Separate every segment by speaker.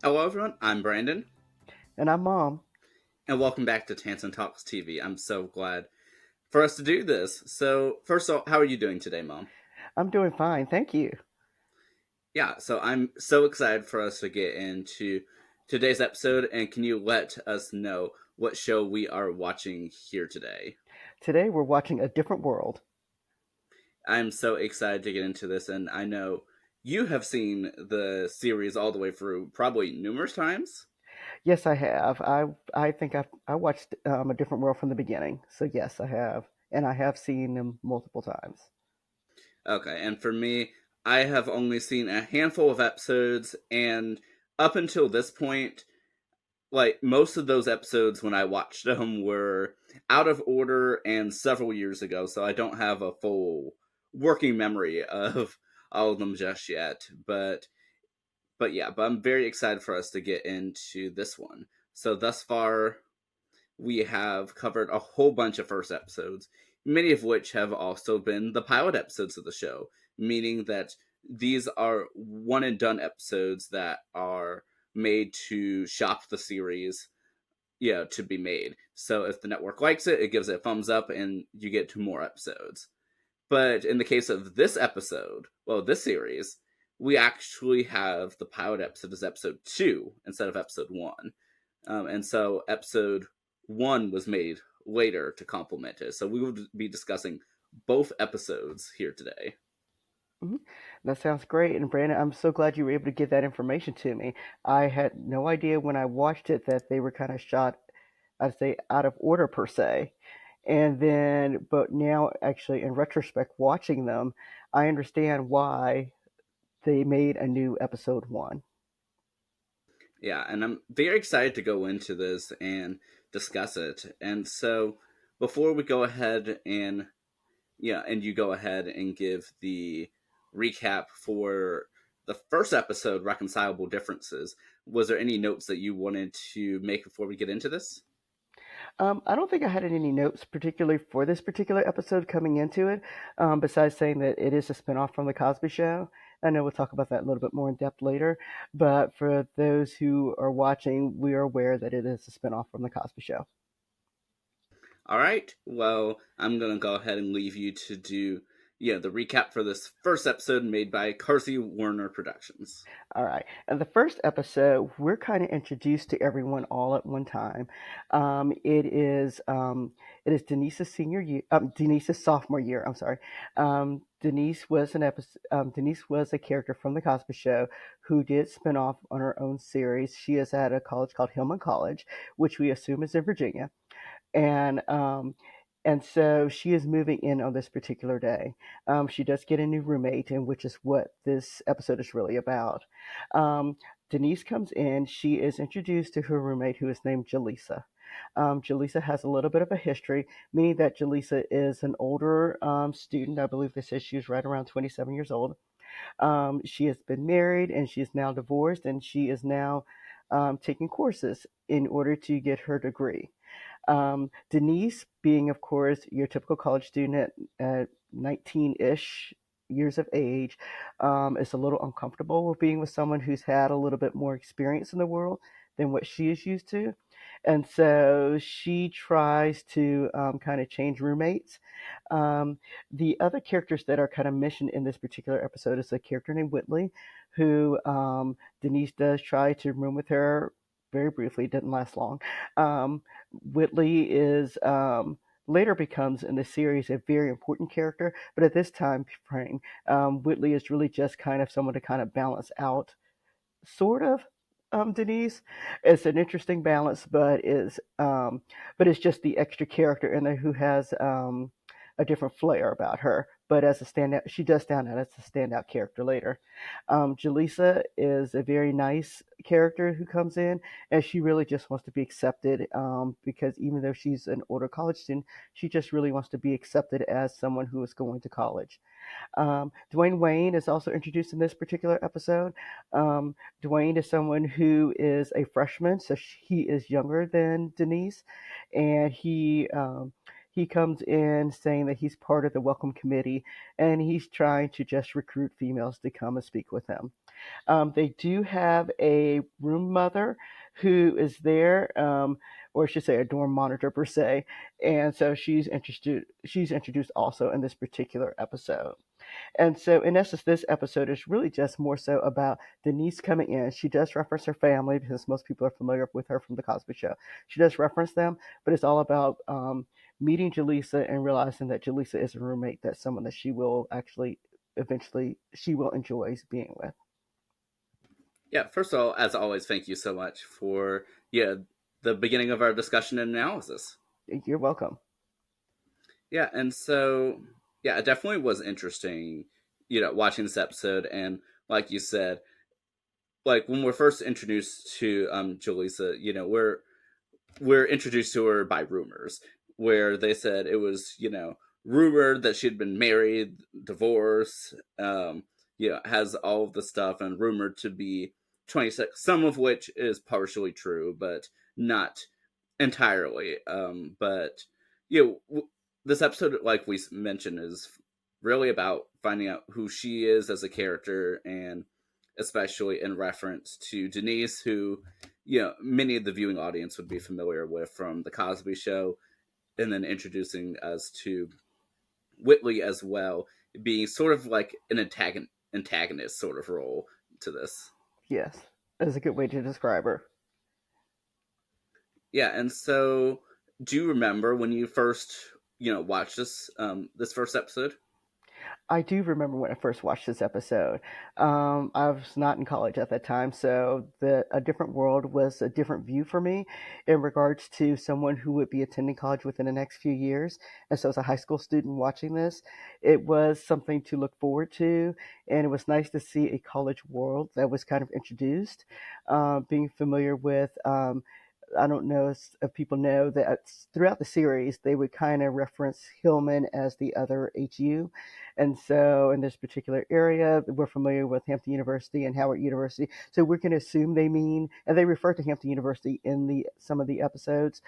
Speaker 1: Hello, everyone. I'm Brandon,
Speaker 2: And I'm Mom.
Speaker 1: and welcome back to Tansson Talks TV. I'm so glad for us to do this. So, first of all, how are you doing today, Mom?
Speaker 2: I'm doing fine, thank you.
Speaker 1: Yeah, so I'm so excited for us to get into today's episode, and can you let us know what show we are watching here today?
Speaker 2: Today we're watching A Different World.
Speaker 1: I'm so excited to get into this, and I know you have seen the series all the way through probably numerous times.
Speaker 2: Yes, I have. I think I watched A Different World from the beginning. So yes, I have, and I have seen them multiple times.
Speaker 1: Okay, and for me, I have only seen a handful of episodes, and up until this point, like most of those episodes when I watched them were out of order and several years ago, so I don't have a full working memory of all of them just yet. But I'm very excited for us to get into this one. So thus far, we have covered a whole bunch of first episodes, many of which have also been the pilot episodes of the show, meaning that these are one and done episodes that are made to shop the series, to be made. So if the network likes it, it gives it a thumbs up and you get two more episodes. But in the case of this episode, well, this series, we actually have the pilot episode as episode 2 instead of episode 1. And so episode 1 was made later to complement it. So we will be discussing both episodes here today.
Speaker 2: Mhm. That sounds great. And Brandon, I'm so glad you were able to get that information to me. I had no idea when I watched it that they were kind of shot, I'd say, out of order per se. And then, but now actually in retrospect, watching them, I understand why they made a new episode one.
Speaker 1: Yeah, and I'm very excited to go into this and discuss it. And so before we go ahead and and you go ahead and give the recap for the first episode, Reconcilable Differences. Was there any notes that you wanted to make before we get into this?
Speaker 2: I don't think I had any notes particularly for this particular episode coming into it, besides saying that it is a spinoff from The Cosby Show. I know we'll talk about that a little bit more in depth later, but for those who are watching, we are aware that it is a spinoff from The Cosby Show.
Speaker 1: All right. Well, I'm going to go ahead and leave you to do the recap for this first episode made by Carsey-Werner Productions.
Speaker 2: All right. In the first episode, we're kind of introduced to everyone all at one time. Um, it is um, it is Denise's senior year, Denise's sophomore year. I'm sorry. Denise was a character from the Cosby Show who did spin off on her own series. She is at a college called Hillman College, which we assume is in Virginia, and so she is moving in on this particular day. She does get a new roommate, and which is what this episode is really about. Um, Denise comes in. She is introduced to her roommate, who is named Jaleesa. Jaleesa has a little bit of a history, meaning that Jaleesa is an older student. I believe they said she was right around 27 years old. She has been married and she is now divorced, and she is now taking courses in order to get her degree. Denise, being, of course, your typical college student at 19-ish years of age, is a little uncomfortable with being with someone who's had a little bit more experience in the world than what she is used to. And so she tries to kind of change roommates. Um, the other characters that are kind of mentioned in this particular episode is a character named Whitley, who Denise does try to room with her very briefly. It didn't last long. Um, Whitley is later becomes in the series a very important character, but at this time frame, Whitley is really just kind of someone to kind of balance out, sort of. Denise, it's an interesting balance, but it's just the extra character in there who has a different flair about her. But as a standout, she does stand out as a standout character later. Jaleesa is a very nice character who comes in, and she really just wants to be accepted, because even though she's an older college student, she just really wants to be accepted as someone who is going to college. Dwayne Wayne is also introduced in this particular episode. Dwayne is someone who is a freshman, so he is younger than Denise, and he comes in saying that he's part of the welcome committee and he's trying to just recruit females to come and speak with him. They do have a room mother who is there, or I should say a dorm monitor per se, and so she's interested. She's introduced also in this particular episode. And so, in essence, this episode is really just more so about Denise coming in. She does reference her family because most people are familiar with her from The Cosby Show. She does reference them, but it's all about meeting Jaleesa and realizing that Jaleesa is a roommate, that's someone that she will actually eventually she will enjoy being with.
Speaker 1: Yeah, first of all, as always, thank you so much for the beginning of our discussion and analysis.
Speaker 2: You're welcome.
Speaker 1: Yeah, and so yeah, it definitely was interesting, watching this episode, and like you said, like when we're first introduced to Jaleesa, we're introduced to her by rumors, where they said it was, rumored that she'd been married, divorced, has all of the stuff, and rumored to be 26, some of which is partially true, but not entirely. But this episode, like we mentioned, is really about finding out who she is as a character, and especially in reference to Denise, who many of the viewing audience would be familiar with from the Cosby Show, and then introducing us to Whitley as well, being sort of like an antagonist sort of role to this.
Speaker 2: Yes, that's a good way to describe her.
Speaker 1: Yeah, and so do you remember when you first watched this first episode?
Speaker 2: I do remember when I first watched this episode. I was not in college at that time, so A Different World was a different view for me in regards to someone who would be attending college within the next few years. And so, as a high school student watching this, it was something to look forward to, and it was nice to see a college world that was kind of introduced. Being familiar with I don't know if people know that throughout the series they would kind of reference Hillman as the other HU, and so in this particular area we're familiar with Hampton University and Howard University, so we're going to assume they mean, and they refer to Hampton University in the some of the episodes.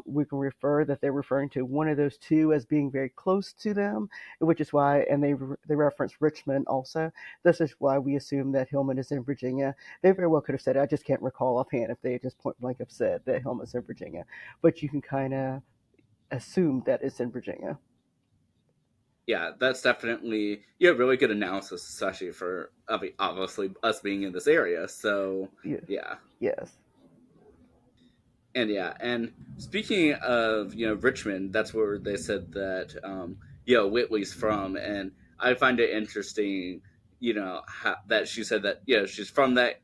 Speaker 2: We can refer that they're referring to one of those two as being very close to them, which is why, and they reference Richmond also. This is why we assume that Hillman is in Virginia. They very well could have said it. I just can't recall offhand if they had just point blank have said that Hillman's in Virginia, but you can kind of assume that it's in Virginia.
Speaker 1: Yeah, that's definitely really good analysis, especially for obviously us being in this area. So
Speaker 2: Yeah.
Speaker 1: yeah,
Speaker 2: Yes.
Speaker 1: and speaking of Richmond, that's where they said that Whitley's from, and I find it interesting, that she said that she's from that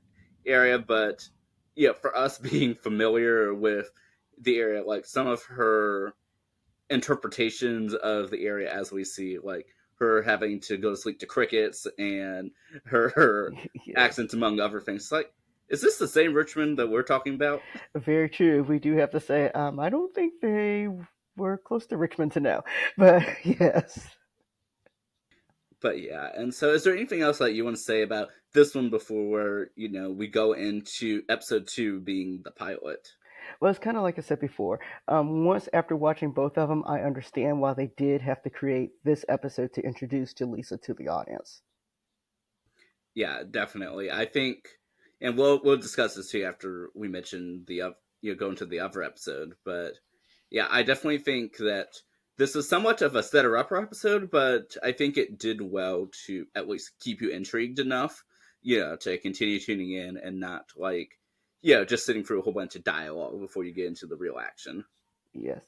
Speaker 1: area, but for us being familiar with the area, like some of her interpretations of the area as we see, like her having to go to sleep to crickets, and her
Speaker 2: Yes.
Speaker 1: accents among other things. Like, is this the same Richmond that we're talking about?
Speaker 2: Very true. We do have to say, I don't think they were close to Richmond to know, but yes.
Speaker 1: But yeah, and so is there anything else that you want to say about this one before we go into episode 2 being the pilot?
Speaker 2: Well, it's kind of like I said before. Once after watching both of them, I understand why they did have to create this episode to introduce Jaleesa to the audience.
Speaker 1: Yeah, definitely. I think, and we'll discuss this too after we mention the go into the other episode. But yeah, I definitely think that this is somewhat of a setter upper episode, but I think it did well to at least keep you intrigued enough, to continue tuning in and not like, just sitting through a whole bunch of dialogue before you get into the real action.
Speaker 2: Yes,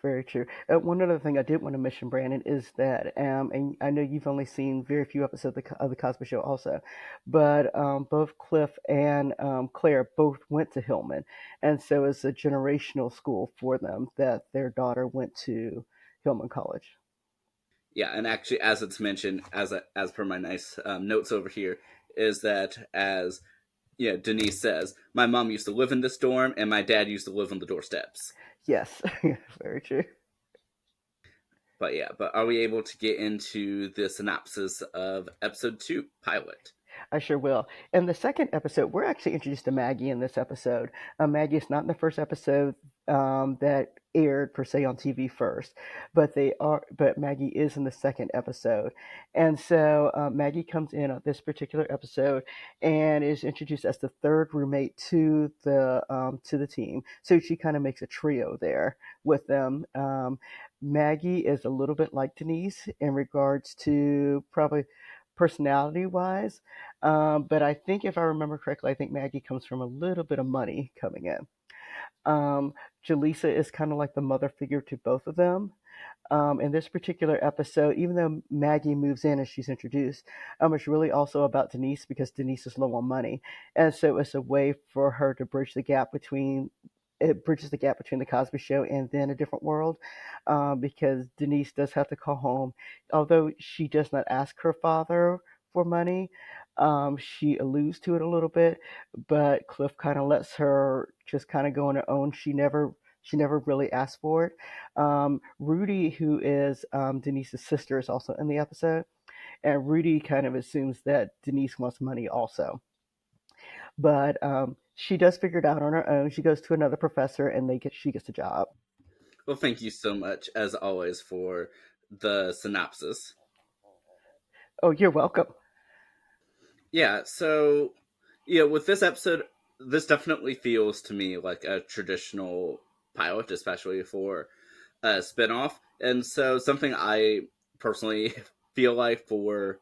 Speaker 2: very true. One other thing I did want to mention, Brandon, is that, and I know you've only seen very few episodes of the Cosby Show, also, but both Cliff and Claire both went to Hillman, and so it's a generational school for them that their daughter went to Hillman College.
Speaker 1: Yeah, and actually, as it's mentioned, as per my nice notes over here, is that as Denise says, my mom used to live in this dorm, and my dad used to live on the doorsteps.
Speaker 2: Yes, very true.
Speaker 1: But are we able to get into the synopsis of episode 2 pilot?
Speaker 2: I sure will. In the second episode, we're actually introduced to Maggie in this episode. Maggie is not in the first episode that aired per se on TV first, but Maggie is in the second episode, and so Maggie comes in on this particular episode and is introduced as the third roommate to the team. So she kind of makes a trio there with them. Maggie is a little bit like Denise in regards to probably personality wise, but I think if I remember correctly, I think Maggie comes from a little bit of money coming in. Um, Jaleesa is kind of like the mother figure to both of them. In this particular episode, even though Maggie moves in and she's introduced, it's really also about Denise because Denise is low on money, and so it's a way for her to bridge the gap between it bridges the gap between the Cosby Show and then a different world, because Denise does have to call home, although she does not ask her father for money. She alludes to it a little bit, but Cliff kind of lets her just kind of go on her own. She never really asked for it. Rudy, who is Denise's sister, is also in the episode, and Rudy kind of assumes that Denise wants money also. But she does figure it out on her own. She goes to another professor, and she gets a job.
Speaker 1: Well, thank you so much, as always, for the synopsis.
Speaker 2: Oh, you're welcome.
Speaker 1: Yeah, so with this episode, this definitely feels to me like a traditional pilot, especially for a spinoff. And so something I personally feel like for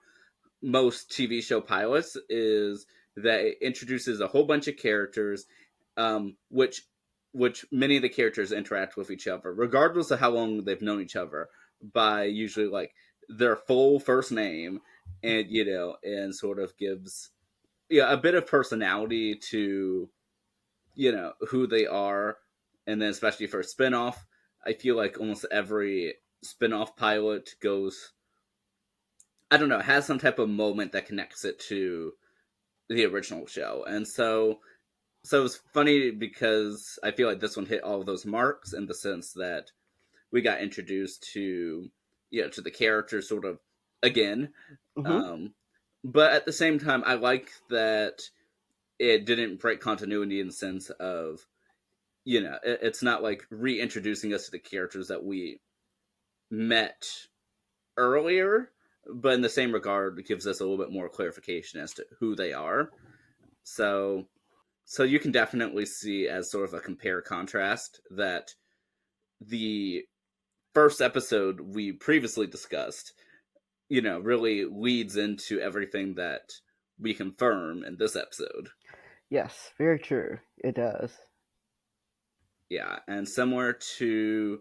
Speaker 1: most TV show pilots is that it introduces a whole bunch of characters, which many of the characters interact with each other, regardless of how long they've known each other, by usually like their full first name, and and sort of gives a bit of personality to who they are, and then especially for a spinoff, I feel like almost every spinoff pilot goes, I don't know, has some type of moment that connects it to the original show. And so it's funny because I feel like this one hit all of those marks in the sense that we got introduced to to the characters sort of again.
Speaker 2: Hmm.
Speaker 1: um but at the same time, I like that it didn't break continuity in the sense of it's not like reintroducing us to the characters that we met earlier, but in the same regard, it gives us a little bit more clarification as to who they are. So, so you can definitely see as sort of a compare contrast that the first episode we previously discussed, really leads into everything that we confirm in this episode.
Speaker 2: Yes, very true. It does.
Speaker 1: Yeah, and similar to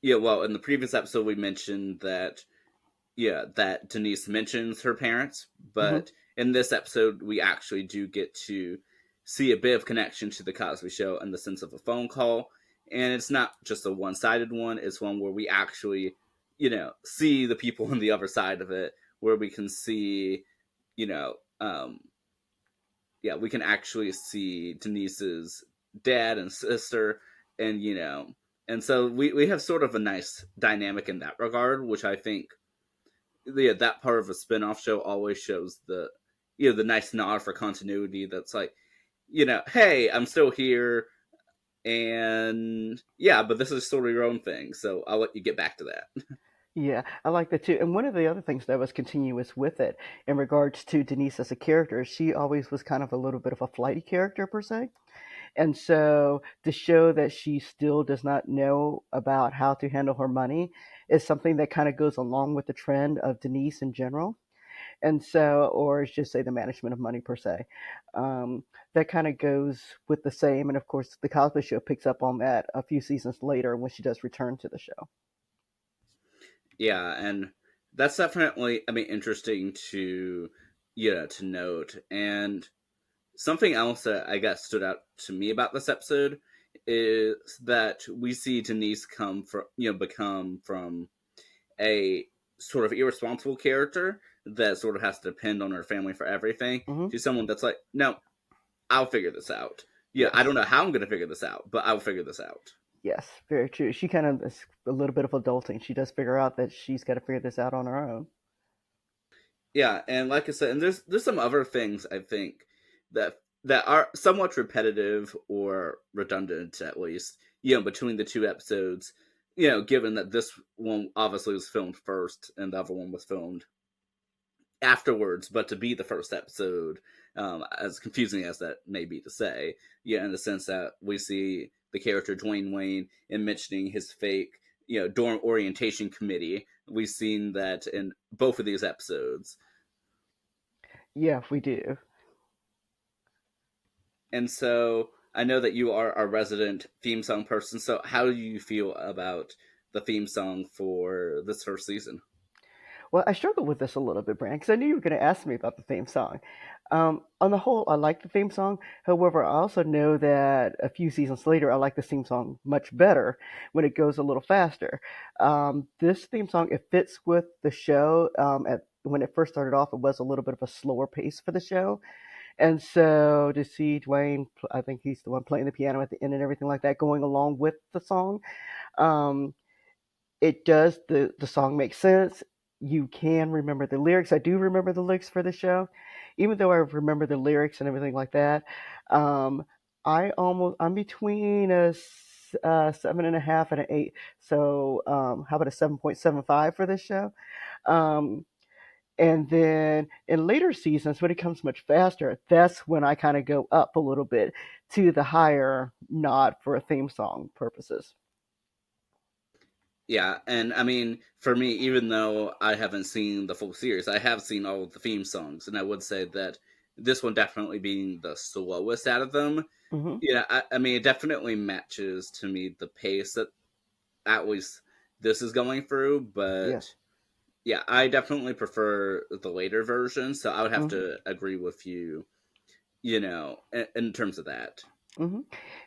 Speaker 1: well, in the previous episode we mentioned that that Denise mentions her parents,
Speaker 2: Hmm.
Speaker 1: but in this episode, we actually do get to see a bit of connection to the Cosby Show in the sense of a phone call, and it's not just a one-sided one; it's one where we actually, see the people on the other side of it, where we can see, you know, um, we can actually see Denise's dad and sister, and and so we have sort of a nice dynamic in that regard, which I think that part of a spin-off show always shows the the nice nod for continuity, that's like, hey, I'm still here, and but this is sort of your own thing, so I'll let you get back to that.
Speaker 2: Yeah, I like that too. And one of the other things that was continuous with it in regards to Denise as a character, she always was kind of a little bit of a flighty character per se. And so to show that she still does not know about how to handle her money is something that kind of goes along with the trend of Denise in general. And so, or just say the management of money per se. Um, that kind of goes with the same. And of course, the Cosby Show picks up on that a few seasons later when she does return to the show.
Speaker 1: Yeah, and that's definitely, I mean, interesting to to note. And something else that I guess stood out to me about this episode is that we see Denise come from become from a sort of irresponsible character that sort of has to depend on her family for everything,
Speaker 2: Hmm.
Speaker 1: to someone that's like, no, I'll figure this out. Yeah, I
Speaker 2: Yes.
Speaker 1: don't know how I'm going to figure this out, but I'll figure this out.
Speaker 2: Yes, very true. She kind of is a little bit of adulting. She does figure out that she's got to figure this out on her own.
Speaker 1: Yeah, and like I said, and there's some other things I think that are somewhat repetitive or redundant, at least. between the two episodes, given that this one obviously was filmed first and the other one was filmed afterwards, but to be the first episode, as confusing as that may be to say, in the sense that we see the character Dwayne Wayne and mentioning his fake, dorm orientation committee. We've seen that in both of these episodes.
Speaker 2: Yeah, we do.
Speaker 1: And so I know that you are a resident theme song person. So how do you feel about the theme song for this first season?
Speaker 2: Well, I struggled with this a little bit, Brand, because I knew you were going to ask me about the theme song. On the whole, I like the theme song. However, I also know that a few seasons later, I like the theme song much better when it goes a little faster. This theme song, it fits with the show. When it first started off, it was a little bit of a slower pace for the show. And so to see Dwayne, I think he's the one playing the piano at the end and everything like that, going along with the song, um, it does the song makes sense. You can remember the lyrics. I do remember the lyrics for the show, even though I remember the lyrics and everything like that. Um, I'm between a 7.5 and an 8. So how about a 7.75 for this show? Um, and then in later seasons, when it comes much faster, that's when I kind of go up a little bit to the higher nod for a theme song purposes.
Speaker 1: Yeah, and I mean, for me, even though I haven't seen the full series, I have seen all of the theme songs, and I would say that this one definitely being the slowest out of them.
Speaker 2: Hmm.
Speaker 1: Yeah, I mean, it definitely matches to me the pace that at least this is going through,
Speaker 2: Yeah.
Speaker 1: but yeah, I definitely prefer the later version, so I would have
Speaker 2: Hmm.
Speaker 1: to agree with you, in terms of that.
Speaker 2: Hmm.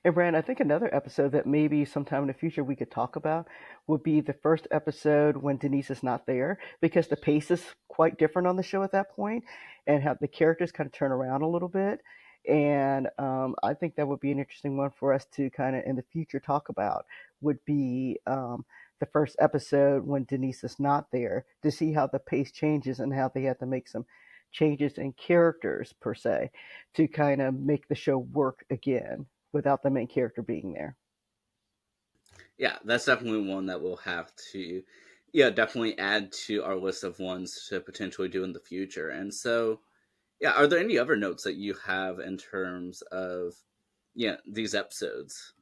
Speaker 2: And Brand, I think another episode that maybe sometime in the future we could talk about would be the first episode when Denise is not there, because the pace is quite different on the show at that point, and how the characters kind of turn around a little bit. And I think that would be an interesting one for us to kind of in the future talk about. Would be the first episode when Denise is not there, to see how the pace changes and how they have to make some changes in characters per se to kind of make the show work again without the main character being there.
Speaker 1: Yeah, that's definitely one that we'll have to, yeah, definitely add to our list of ones to potentially do in the future. And so, yeah, are there any other notes that you have in terms of, these episodes?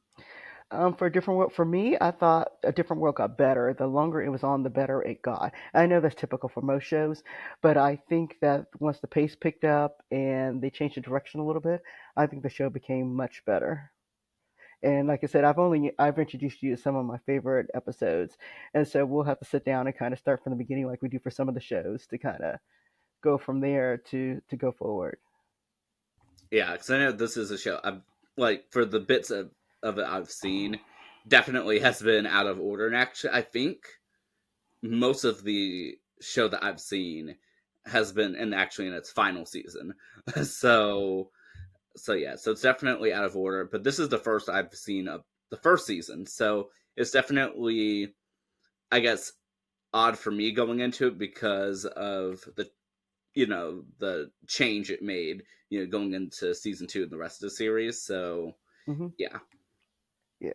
Speaker 2: For a different world, for me, I thought a different world got better. The longer it was on, the better it got. I know that's typical for most shows, but I think that once the pace picked up and they changed the direction a little bit, I think the show became much better. And like I said, I've introduced you to some of my favorite episodes, and so we'll have to sit down and kind of start from the beginning, like we do for some of the shows, to kind of go from there to go forward.
Speaker 1: Yeah, because I know this is a show. I've like for the bits of it I've seen, definitely has been out of order. And actually, I think most of the show that I've seen has been actually in its final season. so yeah, so it's definitely out of order. But this is the first I've seen of the first season, so it's definitely, I guess, odd for me going into it because of the change it made, going into season 2 and the rest of the series. So
Speaker 2: Hmm.
Speaker 1: yeah,
Speaker 2: Yeah.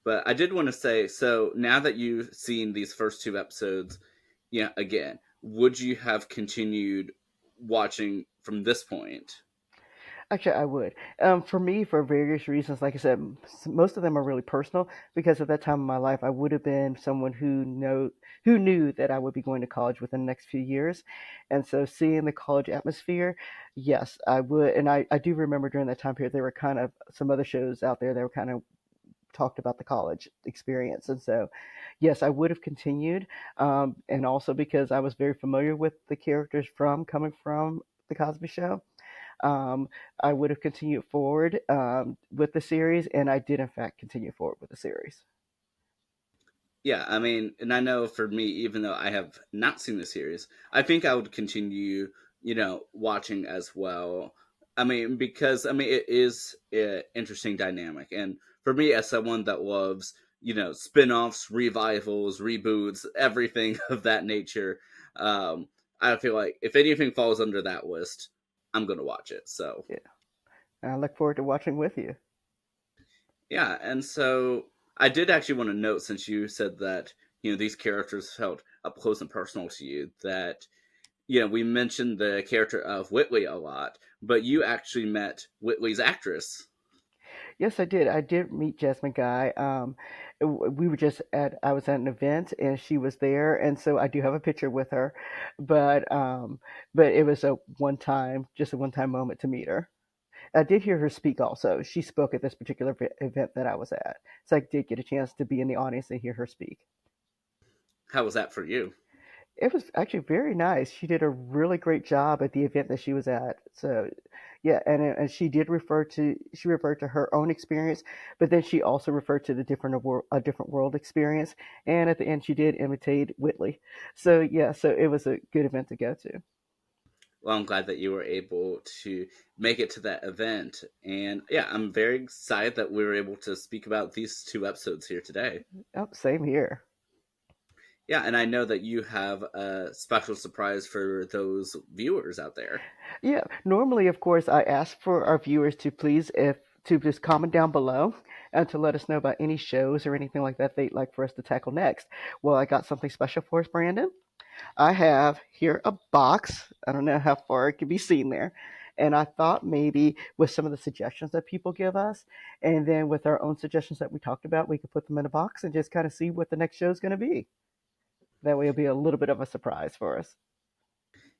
Speaker 1: but I did want to say, so now that you've seen these first two episodes, yeah, again, would you have continued watching from this point?
Speaker 2: Actually, I would. For me, for various reasons, like I said, most of them are really personal because at that time in my life, I would have been someone who knew that I would be going to college within the next few years, and so seeing the college atmosphere, yes, I would. And I do remember during that time period, there were kind of some other shows out there that were kind of talked about the college experience, and so yes, I would have continued, and also because I was very familiar with the characters from coming from the Cosby Show, um, I would have continued forward with the series, and I did in fact continue forward with the series.
Speaker 1: Yeah, I mean, and I know for me, even though I have not seen the series, I think I would continue, watching as well. I mean, because I mean, it is an interesting dynamic, and for me, as someone that loves, spin-offs, revivals, reboots, everything of that nature, um, I feel like if anything falls under that list, I'm gonna watch it. So
Speaker 2: Yeah, and I look forward to watching with you.
Speaker 1: Yeah, and so I did actually want to note, since you said that these characters felt up close and personal to you, that we mentioned the character of Whitley a lot, but you actually met Whitley's actress.
Speaker 2: Yes, I did. I did meet Jasmine Guy. We were just at I was at an event and she was there, and so I do have a picture with her. But it was just a one time moment to meet her. I did hear her speak also. She spoke at this particular event that I was at, so I did get a chance to be in the audience and hear her speak.
Speaker 1: How was that for you?
Speaker 2: It was actually very nice. She did a really great job at the event that she was at. So, yeah, and she referred to her own experience, but then she also referred to a different world experience. And at the end, she did imitate Whitley. So yeah, so it was a good event to go to.
Speaker 1: Well, I'm glad that you were able to make it to that event. And yeah, I'm very excited that we were able to speak about these two episodes here today.
Speaker 2: Oh, same here.
Speaker 1: Yeah, and I know that you have a special surprise for those viewers out there.
Speaker 2: Yeah, normally, of course, I ask for our viewers to please, if to just comment down below and to let us know about any shows or anything like that they'd like for us to tackle next. Well, I got something special for us, Brandon. I have here a box. I don't know how far it can be seen there. And I thought maybe with some of the suggestions that people give us, and then with our own suggestions that we talked about, we could put them in a box and just kind of see what the next show is going to be. That way it'll be a little bit of a surprise for us.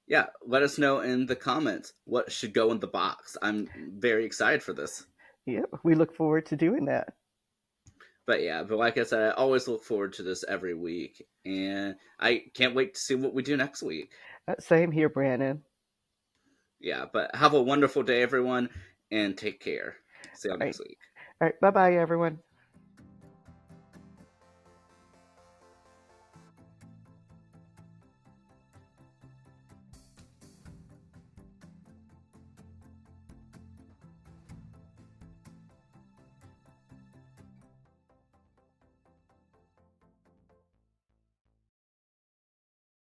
Speaker 1: Yeah, let us know in the comments what should go in the box. I'm very excited for this.
Speaker 2: Yep, we look forward to doing that.
Speaker 1: But yeah, but like I said, I always look forward to this every week, and I can't wait to see what we do next week.
Speaker 2: Same here, Brandon.
Speaker 1: Yeah, but have a wonderful day, everyone, and take care. See
Speaker 2: All
Speaker 1: you
Speaker 2: right.
Speaker 1: next week.
Speaker 2: All right. Bye bye, everyone.